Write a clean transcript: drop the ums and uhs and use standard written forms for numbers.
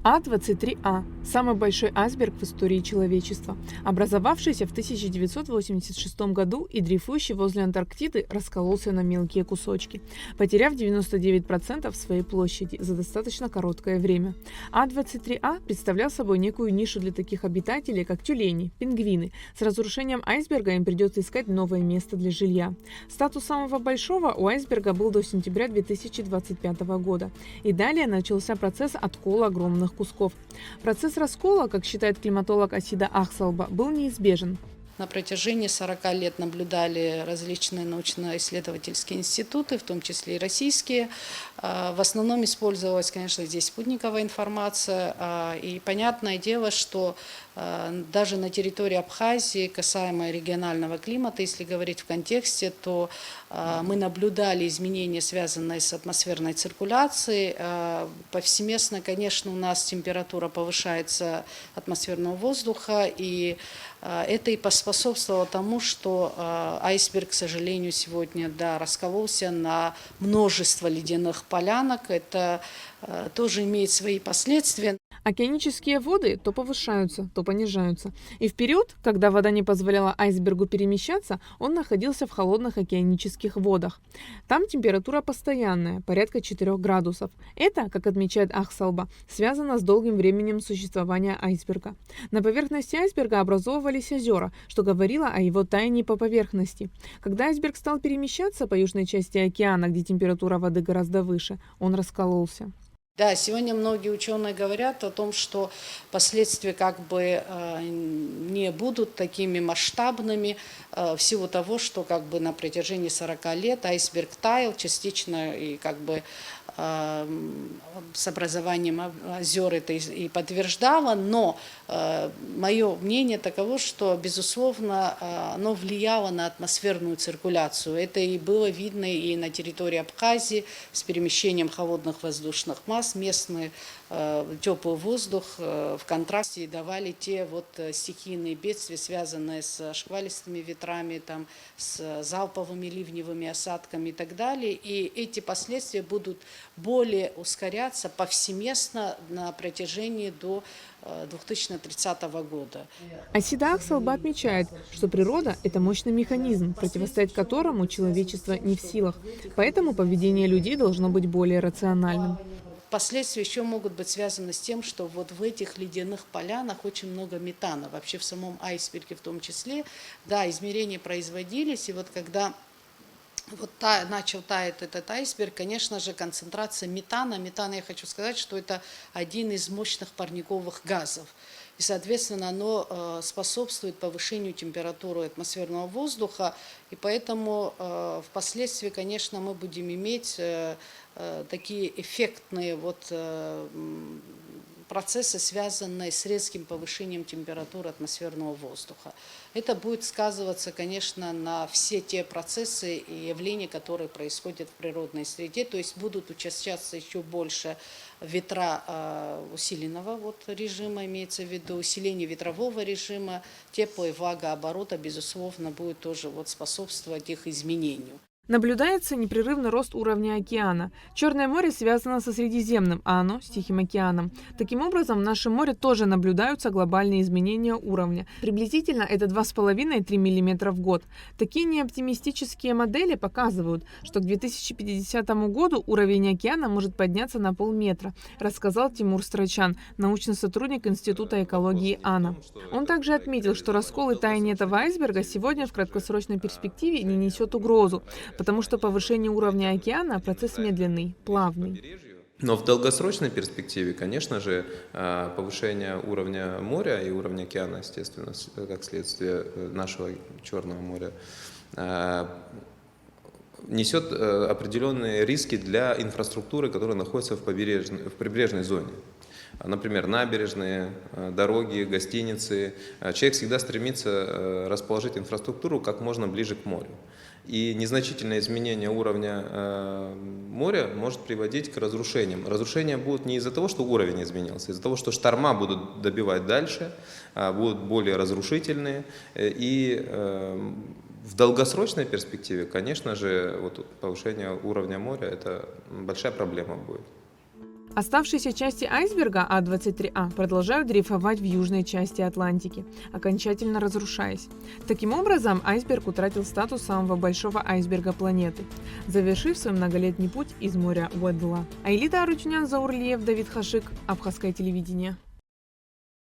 А-23А – самый большой айсберг в истории человечества. Образовавшийся в 1986 году и дрейфующий возле Антарктиды раскололся на мелкие кусочки, потеряв 99% своей площади за достаточно короткое время. А-23А представлял собой некую нишу для таких обитателей, как тюлени, пингвины. С разрушением айсберга им придется искать новое место для жилья. Статус самого большого у айсберга был до сентября 2025 года. И далее начался процесс откола огромных кусков. Процесс раскола, как считает климатолог Асида Ахсалба, был неизбежен. На протяжении 40 лет наблюдали различные научно-исследовательские институты, в том числе и российские. В основном использовалась, конечно, здесь спутниковая информация. И понятное дело, что даже на территории Абхазии, касаемо регионального климата, если говорить в контексте, то мы наблюдали изменения, связанные с атмосферной циркуляцией. Повсеместно, конечно, у нас температура повышается атмосферного воздуха, и это и поспособствовало тому, что айсберг, к сожалению, сегодня раскололся на множество ледяных полянок. Это тоже имеет свои последствия. Океанические воды то повышаются, то понижаются. И в период, когда вода не позволяла айсбергу перемещаться, он находился в холодных океанических водах. Там температура постоянная, порядка 4 градусов. Это, как отмечает Ахсалба, связано с долгим временем существования айсберга. На поверхности айсберга образовывались озера, что говорило о его таянии по поверхности. Когда айсберг стал перемещаться по южной части океана, где температура воды гораздо выше, он раскололся. Да, сегодня многие ученые говорят о том, что последствия не будут такими масштабными в силу того, что на протяжении 40 лет айсберг таял частично и с образованием озер это и подтверждало, но мое мнение таково, что, безусловно, оно влияло на атмосферную циркуляцию. Это и было видно и на территории Абхазии с перемещением холодных воздушных масс, местный теплый воздух в контрасте давали те стихийные бедствия, связанные с шквалистыми ветрами, с залповыми ливневыми осадками и так далее. И эти последствия будут более ускоряться повсеместно на протяжении до 2030 года. Асида Ахсалба отмечает, что природа – это мощный механизм, противостоять которому человечество не в силах. Поэтому поведение людей должно быть более рациональным. Последствия еще могут быть связаны с тем, что в этих ледяных полянах очень много метана, вообще в самом айсберге в том числе. Да, измерения производились, и когда начал таять этот айсберг, конечно же, концентрация метана, я хочу сказать, что это один из мощных парниковых газов. И, соответственно, оно способствует повышению температуры атмосферного воздуха, и поэтому впоследствии, конечно, мы будем иметь такие эффектные процессы, связанные с резким повышением температуры атмосферного воздуха. Это будет сказываться, конечно, на все те процессы и явления, которые происходят в природной среде, то есть будут учащаться еще больше ветра усиленного режима, имеется в виду усиление ветрового режима, тепло- и влагооборота, безусловно, будет тоже способствовать их изменению. Наблюдается непрерывный рост уровня океана. Черное море связано со Средиземным, а оно с Тихим океаном. Таким образом, в нашем море тоже наблюдаются глобальные изменения уровня. Приблизительно это 2,5-3 мм в год. Такие неоптимистические модели показывают, что к 2050 году уровень океана может подняться на полметра, рассказал Тимур Страчан, научный сотрудник Института экологии АНА. Он также отметил, что раскол и таяние этого айсберга сегодня в краткосрочной перспективе не несет угрозу, потому что повышение уровня океана – процесс медленный, плавный. Но в долгосрочной перспективе, конечно же, повышение уровня моря и уровня океана, естественно, как следствие нашего Черного моря, несет определенные риски для инфраструктуры, которая находится в прибрежной зоне. Например, набережные, дороги, гостиницы. Человек всегда стремится расположить инфраструктуру как можно ближе к морю. И незначительное изменение уровня моря может приводить к разрушениям. Разрушения будут не из-за того, что уровень изменился, а из-за того, что шторма будут добивать дальше, будут более разрушительные. И в долгосрочной перспективе, конечно же, повышение уровня моря – это большая проблема будет. Оставшиеся части айсберга А-23А продолжают дрейфовать в южной части Атлантики, окончательно разрушаясь. Таким образом, айсберг утратил статус самого большого айсберга планеты, завершив свой многолетний путь из моря Уэддла. Аэлита Арутюнян, Заур Лиев, Давид Хашик, Абхазское телевидение.